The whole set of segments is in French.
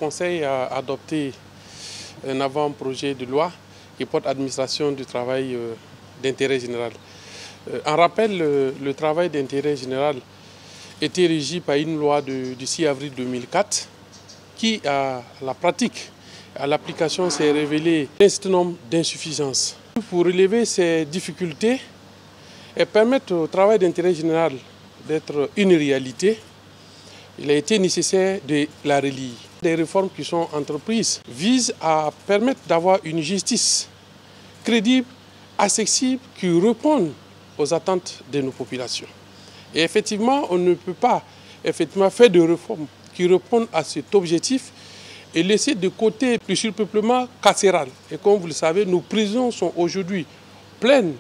Conseil a adopté un avant-projet de loi qui porte administration du travail d'intérêt général. En rappel, le travail d'intérêt général était régi par une loi du 6 avril 2004 qui, à la pratique, à l'application, s'est révélé un certain nombre d'insuffisances. Pour relever ces difficultés et permettre au travail d'intérêt général d'être une réalité, il a été nécessaire de la relier. Les réformes qui sont entreprises visent à permettre d'avoir une justice crédible, accessible, qui réponde aux attentes de nos populations. Et effectivement, on ne peut pas faire de réformes qui répondent à cet objectif et laisser de côté le surpeuplement carcéral. Et comme vous le savez, nos prisons sont aujourd'hui pleines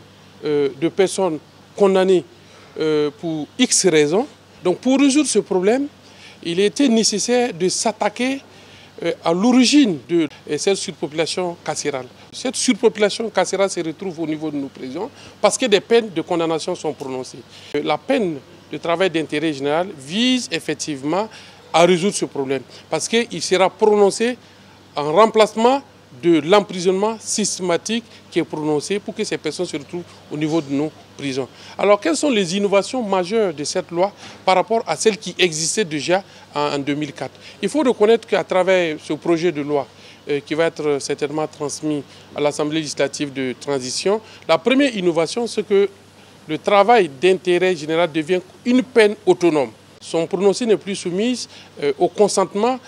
de personnes condamnées pour X raisons. Donc pour résoudre ce problème, il était nécessaire de s'attaquer à l'origine de cette surpopulation carcérale. Cette surpopulation carcérale se retrouve au niveau de nos prisons parce que des peines de condamnation sont prononcées. La peine de travail d'intérêt général vise effectivement à résoudre ce problème parce qu'il sera prononcé en remplacement de l'emprisonnement systématique qui est prononcé pour que ces personnes se retrouvent au niveau de nos prisons. Alors, quelles sont les innovations majeures de cette loi par rapport à celles qui existaient déjà en 2004? Il faut reconnaître qu'à travers ce projet de loi qui va être certainement transmis à l'Assemblée législative de transition, la première innovation, c'est que le travail d'intérêt général devient une peine autonome. Son prononcé n'est plus soumis au consentement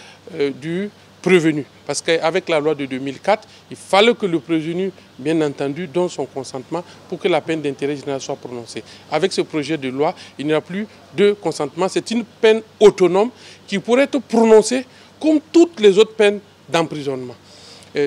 du prévenu. Parce qu'avec la loi de 2004, il fallait que le prévenu, bien entendu, donne son consentement pour que la peine d'intérêt général soit prononcée. Avec ce projet de loi, il n'y a plus de consentement. C'est une peine autonome qui pourrait être prononcée comme toutes les autres peines d'emprisonnement.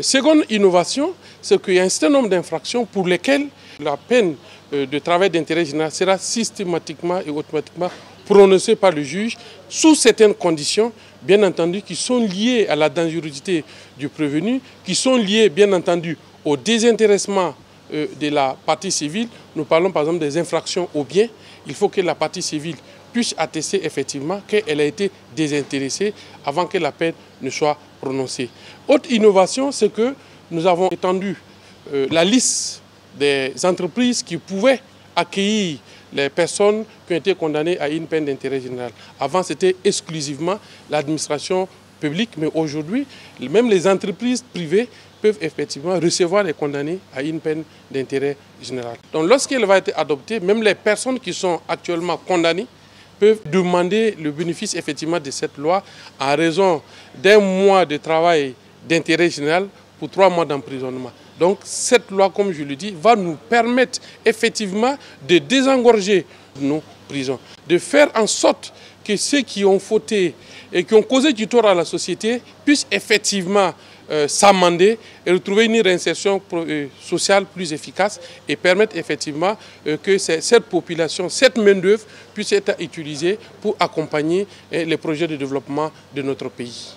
Seconde innovation, c'est qu'il y a un certain nombre d'infractions pour lesquelles la peine de travail d'intérêt général sera systématiquement et automatiquement prononcée par le juge sous certaines conditions, bien entendu, qui sont liées à la dangerosité du prévenu, qui sont liées, bien entendu, au désintéressement de la partie civile. Nous parlons par exemple des infractions aux biens. Il faut que la partie civile puisse attester effectivement qu'elle a été désintéressée avant que la peine ne soit prononcée. Autre innovation, c'est que nous avons étendu la liste des entreprises qui pouvaient accueillir les personnes qui ont été condamnées à une peine d'intérêt général. Avant, c'était exclusivement l'administration publique, mais aujourd'hui, même les entreprises privées peuvent effectivement recevoir les condamnés à une peine d'intérêt général. Donc lorsqu'elle va être adoptée, même les personnes qui sont actuellement condamnées peuvent demander le bénéfice effectivement de cette loi en raison d'un mois de travail d'intérêt général pour 3 mois d'emprisonnement. Donc cette loi, comme je le dis, va nous permettre effectivement de désengorger nos prisons, de faire en sorte que ceux qui ont fauté et qui ont causé du tort à la société puissent effectivement s'amender et retrouver une réinsertion sociale plus efficace et permettre effectivement que cette population, cette main-d'œuvre puisse être utilisée pour accompagner les projets de développement de notre pays.